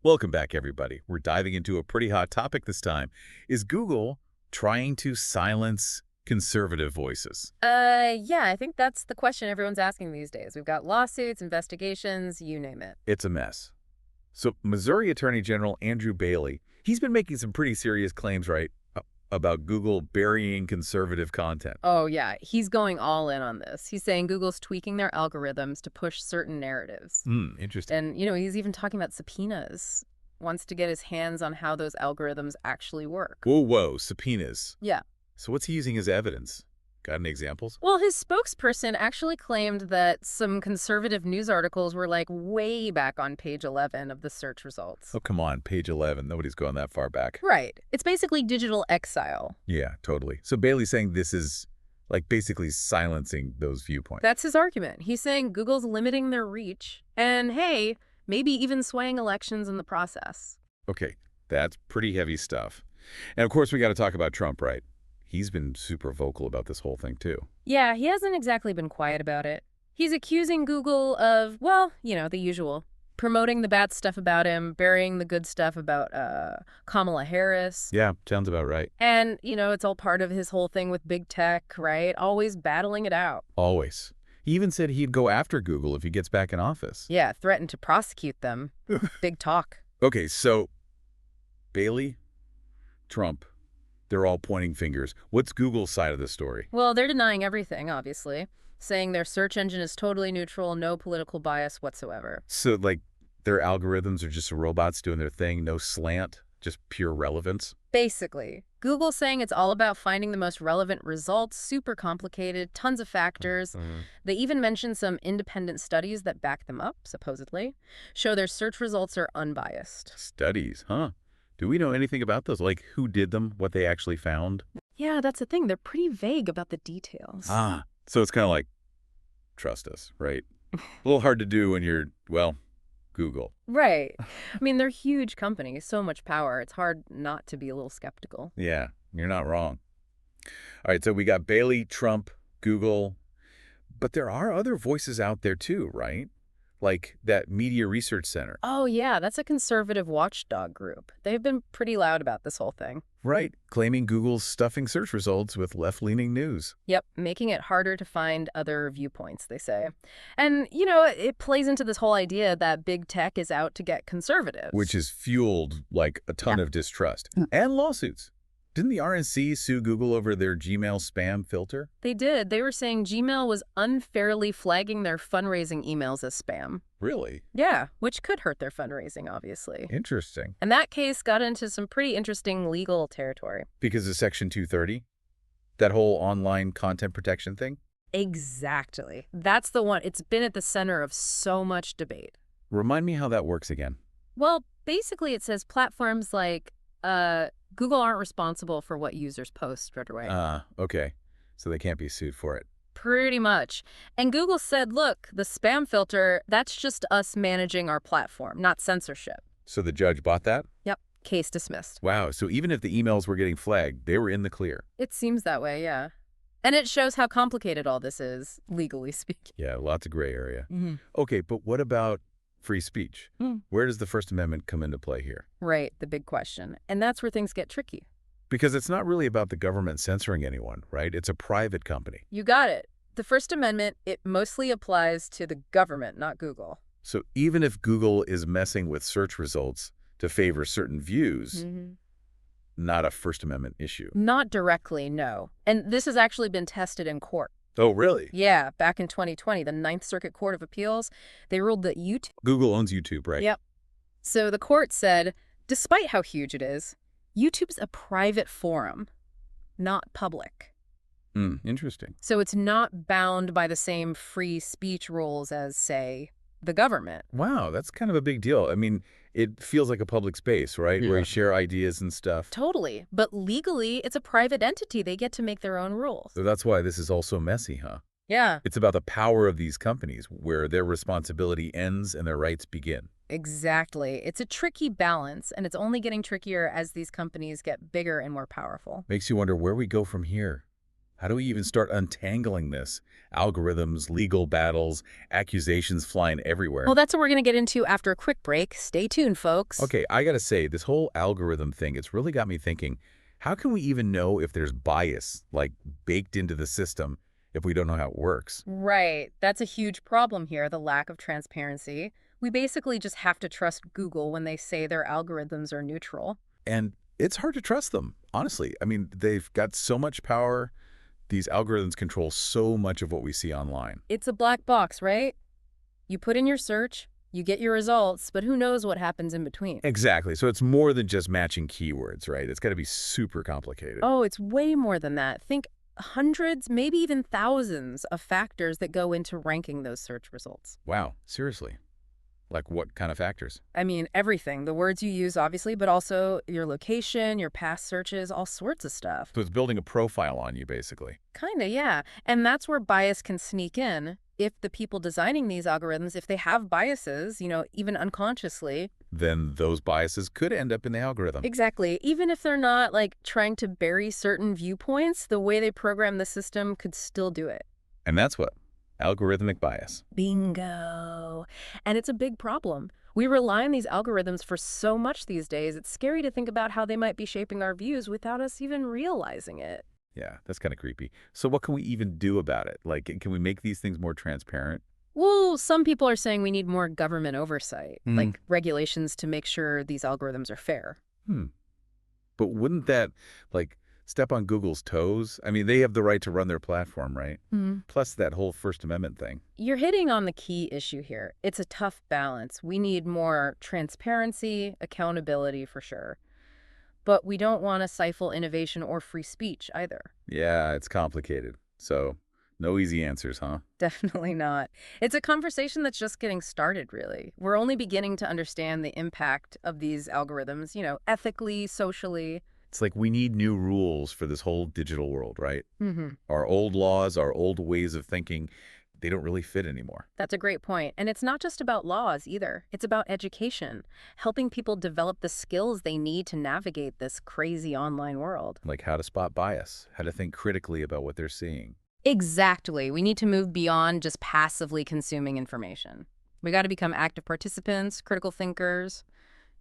Welcome back, everybody. We're diving into a pretty hot topic this time. Is Google trying to silence conservative voices? Yeah, I think that's the question everyone's asking these days. We've got lawsuits, investigations, you name it. It's a mess. So, Missouri Attorney General Andrew Bailey, he's been making some pretty serious claims, right, about Google burying conservative content. Oh, yeah, he's going all in on this. He's saying Google's tweaking their algorithms to push certain narratives. Interesting. And, he's even talking about subpoenas. Wants to get his hands on how those algorithms actually work. Whoa, subpoenas. Yeah. So what's he using as evidence? Got any examples? Well, his spokesperson actually claimed that some conservative news articles were like way back on page 11 of the search results. Oh, come on, page 11. Nobody's going that far back. Right. It's basically digital exile. Yeah, totally. So Bailey's saying this is like basically silencing those viewpoints. That's his argument. He's saying Google's limiting their reach and, hey, maybe even swaying elections in the process. Okay, that's pretty heavy stuff. And of course, we got to talk about Trump, right? He's been super vocal about this whole thing, too. Yeah, he hasn't exactly been quiet about it. He's accusing Google of, well, the usual. Promoting the bad stuff about him, burying the good stuff about Kamala Harris. Yeah, sounds about right. And, it's all part of his whole thing with big tech, right? Always battling it out. Always. He even said he'd go after Google if he gets back in office. Yeah, threatened to prosecute them. Big talk. Okay, so Bailey, Trump, they're all pointing fingers. What's Google's side of the story? Well, they're denying everything, obviously, saying their search engine is totally neutral, no political bias whatsoever. So, like, their algorithms are just robots doing their thing, no slant, just pure relevance? Basically. Google's saying it's all about finding the most relevant results, super complicated, tons of factors. They even mention some independent studies that back them up, supposedly, show their search results are unbiased. Studies, huh? Do we know anything about those? Like, who did them, what they actually found? Yeah, that's the thing. They're pretty vague about the details. So it's kind of like, trust us, right? A little hard to do when you're, well, Google. Right. I mean, they're huge companies, so much power. It's hard not to be a little skeptical. Yeah, you're not wrong. All right, so we got Bailey, Trump, Google, but there are other voices out there too, right? Like that Media Research Center. Oh, yeah, that's a conservative watchdog group. They've been pretty loud about this whole thing. Right, claiming Google's stuffing search results with left-leaning news. Yep, making it harder to find other viewpoints, they say. And, it plays into this whole idea that big tech is out to get conservatives. Which has fueled, like, a ton of distrust. And lawsuits. Didn't the RNC sue Google over their Gmail spam filter? They did. They were saying Gmail was unfairly flagging their fundraising emails as spam. Really? Yeah, which could hurt their fundraising, obviously. Interesting. And that case got into some pretty interesting legal territory. Because of Section 230? That whole online content protection thing? Exactly. That's the one. It's been at the center of so much debate. Remind me how that works again. Well, basically it says platforms like Google aren't responsible for what users post right away. Okay. So they can't be sued for it. Pretty much. And Google said, look, the spam filter, that's just us managing our platform, not censorship. So the judge bought that? Yep. Case dismissed. Wow. So even if the emails were getting flagged, they were in the clear. It seems that way, yeah. And it shows how complicated all this is, legally speaking. Yeah, lots of gray area. Okay, but what about free speech? Where does the First Amendment come into play here? Right, the big question. And that's where things get tricky. Because it's not really about the government censoring anyone, right? It's a private company. You got it. The First Amendment, it mostly applies to the government, not Google. So even if Google is messing with search results to favor certain views, not a First Amendment issue. Not directly, no. And this has actually been tested in court. Oh, really? Yeah, back in 2020, the Ninth Circuit Court of Appeals, they ruled that YouTube... Google owns YouTube, right? Yep. So the court said, despite how huge it is, YouTube's a private forum, not public. Interesting. So it's not bound by the same free speech rules as, say, the government. Wow, that's kind of a big deal. I mean, it feels like a public space, right? Where you share ideas and stuff. Totally. But legally, it's a private entity. They get to make their own rules. So that's why this is all so messy, huh? Yeah. It's about the power of these companies, where their responsibility ends and their rights begin. Exactly. It's a tricky balance, and it's only getting trickier as these companies get bigger and more powerful. Makes you wonder where we go from here. How do we even start untangling this? Algorithms, legal battles, accusations flying Well, everywhere. that's what we're going to get into after a quick break. Stay tuned, folks. Okay, I gotta say, this whole algorithm thing, it's really got me thinking, how can we even know if there's bias, like, baked into the system if we don't know how it works? Right. That's a huge problem here, the lack of transparency. We basically just have to trust Google when they say their algorithms are neutral. And it's hard to trust them, honestly. I mean, they've got so much power. These algorithms control so much of what we see online. It's a black box, right? You put in your search, you get your results, but who knows what happens in between? Exactly. So it's more than just matching keywords, right? It's got to be super complicated. Oh, it's way more than that. Think hundreds, maybe even thousands of factors that go into ranking those search results. Wow, seriously. Like what kind of factors? I mean, everything. The words you use, obviously, but also your location, your past searches, all sorts of stuff. So it's building a profile on you, basically. Kinda, yeah. And that's where bias can sneak in. If the people designing these algorithms, if they have biases, even unconsciously. Then those biases could end up in the algorithm. Exactly. Even if they're not, like, trying to bury certain viewpoints, the way they program the system could still do it. And that's what? Algorithmic bias. Bingo. And it's a big problem. We rely on these algorithms for so much these days, it's scary to think about how they might be shaping our views without us even realizing it. Yeah, that's kind of creepy. So what can we even do about it? Like, can we make these things more transparent? Well, some people are saying we need more government oversight, Hmm. like regulations to make sure these algorithms are fair. Hmm. But wouldn't that, like, step on Google's toes? I mean, they have the right to run their platform, right? Plus that whole First Amendment thing. You're hitting on the key issue here. It's a tough balance. We need more transparency, accountability for sure. But we don't want to stifle innovation or free speech either. Yeah, it's complicated. So no easy answers, huh? Definitely not. It's a conversation that's just getting started, really. We're only beginning to understand the impact of these algorithms, ethically, socially. It's like we need new rules for this whole digital world, right? Mm-hmm. Our old laws, our old ways of thinking, they don't really fit anymore. That's a great point. And it's not just about laws either. It's about education, helping people develop the skills they need to navigate this crazy online world. Like how to spot bias, how to think critically about what they're seeing. Exactly. We need to move beyond just passively consuming information. We got to become active participants, critical thinkers.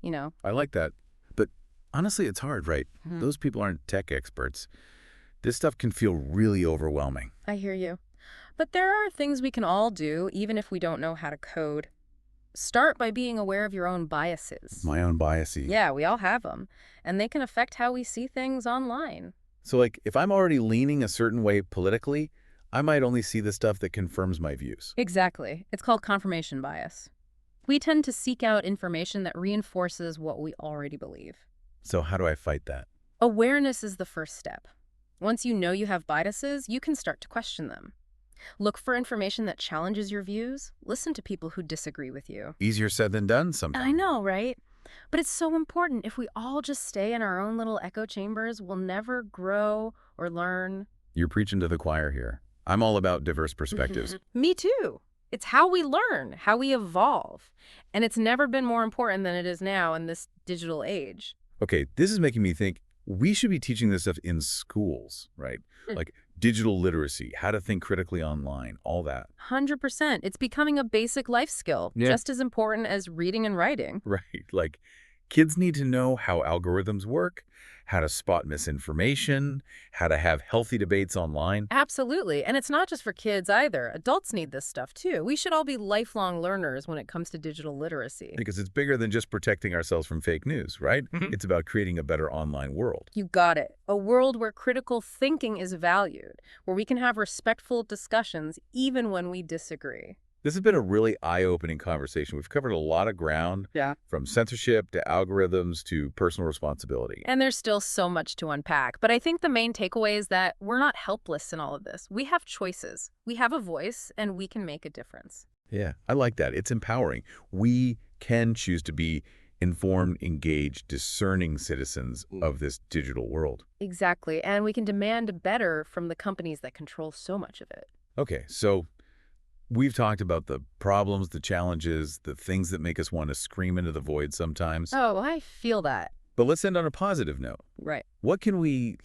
I like that. But honestly, it's hard, right? Mhm. Those people aren't tech experts. This stuff can feel really overwhelming. I hear you. But there are things we can all do, even if we don't know how to code. Start by being aware of your own biases. My own biases. Yeah, we all have them. And they can affect how we see things online. So, like, if I'm already leaning a certain way politically, I might only see the stuff that confirms my views. Exactly. It's called confirmation bias. We tend to seek out information that reinforces what we already believe. So how do I fight that? Awareness is the first step. Once you know you have biases, you can start to question them. Look for information that challenges your views. Listen to people who disagree with you. Easier said than done sometimes. I know, right? But it's so important. If we all just stay in our own little echo chambers, we'll never grow or learn. You're preaching to the choir here. I'm all about diverse perspectives. Me too. It's how we learn, how we evolve. And it's never been more important than it is now in this digital age. Okay, this is making me think we should be teaching this stuff in schools, right? Like digital literacy, how to think critically online, all that. 100%. It's becoming a basic life skill, Yeah. just as important as reading and writing. Right. Like kids need to know how algorithms work, how to spot misinformation, how to have healthy debates online. Absolutely. And it's not just for kids either. Adults need this stuff too. We should all be lifelong learners when it comes to digital literacy. Because it's bigger than just protecting ourselves from fake news, right? It's about creating a better online world. You got it. A world where critical thinking is valued, where we can have respectful discussions even when we disagree. This has been a really eye-opening conversation. We've covered a lot of ground, Yeah. from censorship to algorithms to personal responsibility. And there's still so much to unpack. But I think the main takeaway is that we're not helpless in all of this. We have choices. We have a voice, and we can make a difference. Yeah, I like that. It's empowering. We can choose to be informed, engaged, discerning citizens of this digital world. Exactly. And we can demand better from the companies that control so much of it. Okay, so we've talked about the problems, the challenges, the things that make us want to scream into the void sometimes. Oh, I feel that. But let's end on a positive note. Right. What can we,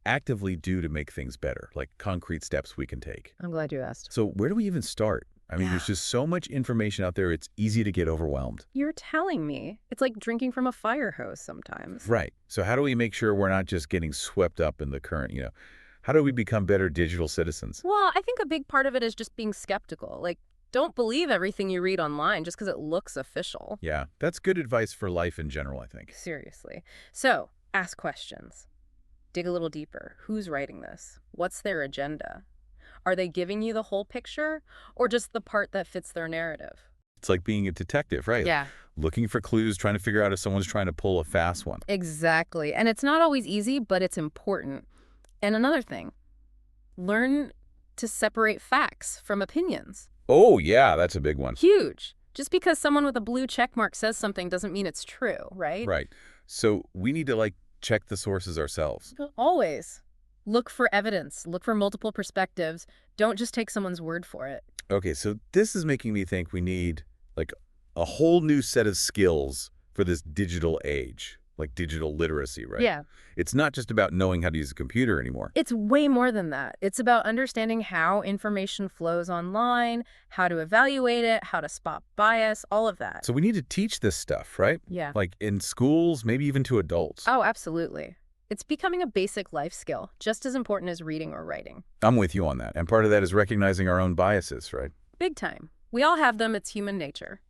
actively do to make things better, like concrete steps we can take. I'm glad you asked. So where do we even start? I mean, there's just so much information out there, it's easy to get overwhelmed. You're telling me. It's like drinking from a fire hose sometimes. Right. So how do we make sure we're not just getting swept up in the current, how do we become better digital citizens? Well, I think a big part of it is just being skeptical. Like, don't believe everything you read online just because it looks official. Yeah, that's good advice for life in general, I think. Seriously. So, ask questions. Dig a little deeper. Who's writing this? What's their agenda? Are they giving you the whole picture or just the part that fits their narrative? It's like being a detective, right? Yeah. Looking for clues, trying to figure out if someone's trying to pull a fast one. Exactly. And it's not always easy, but it's important. And another thing, learn to separate facts from opinions. Oh, yeah, that's a big one. Huge. Just because someone with a blue check mark says something doesn't mean it's true, right? Right. So we need to, check the sources ourselves. Always. Look for evidence. Look for multiple perspectives. Don't just take someone's word for it. Okay, so this is making me think we need, a whole new set of skills for this digital age, like digital literacy, right? Yeah. It's not just about knowing how to use a computer anymore. It's way more than that. It's about understanding how information flows online, how to evaluate it, how to spot bias, all of that. So we need to teach this stuff, right? Yeah. Like in schools, maybe even to adults. Oh, absolutely. It's becoming a basic life skill, just as important as reading or writing. I'm with you on that. And part of that is recognizing our own biases, right? Big time. We all have them. It's human nature.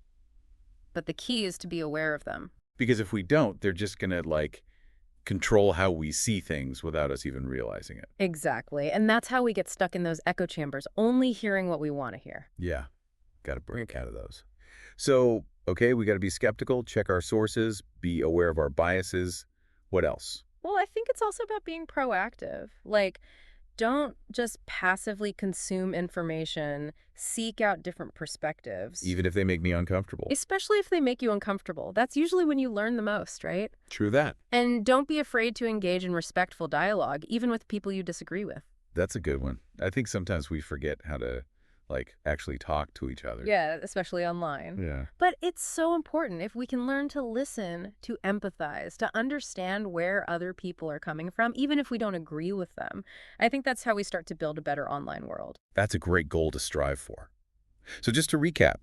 But the key is to be aware of them. Because if we don't, they're just going to, control how we see things without us even realizing it. Exactly. And that's how we get stuck in those echo chambers, only hearing what we want to hear. Yeah. Got to break out of those. So, okay, we got to be skeptical, check our sources, be aware of our biases. What else? Well, I think it's also about being proactive. Like, don't just passively consume information, seek out different perspectives. Even if they make me uncomfortable. Especially if they make you uncomfortable. That's usually when you learn the most, right? True that. And don't be afraid to engage in respectful dialogue, even with people you disagree with. That's a good one. I think sometimes we forget how to, actually talk to each other. Yeah, especially online. Yeah. But it's so important if we can learn to listen, to empathize, to understand where other people are coming from, even if we don't agree with them. I think that's how we start to build a better online world. That's a great goal to strive for. So just to recap,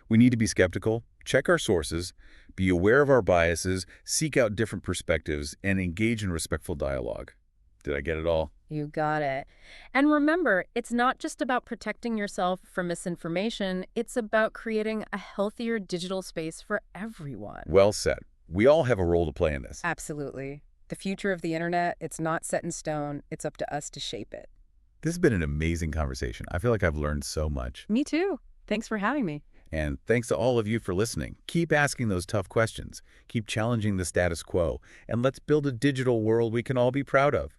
we need to be skeptical, check our sources, be aware of our biases, seek out different perspectives, and engage in respectful dialogue. Did I get it all? You got it. And remember, it's not just about protecting yourself from misinformation. It's about creating a healthier digital space for everyone. Well said. We all have a role to play in this. Absolutely. The future of the internet, it's not set in stone. It's up to us to shape it. This has been an amazing conversation. I feel like I've learned so much. Me too. Thanks for having me. And thanks to all of you for listening. Keep asking those tough questions. Keep challenging the status quo. And let's build a digital world we can all be proud of.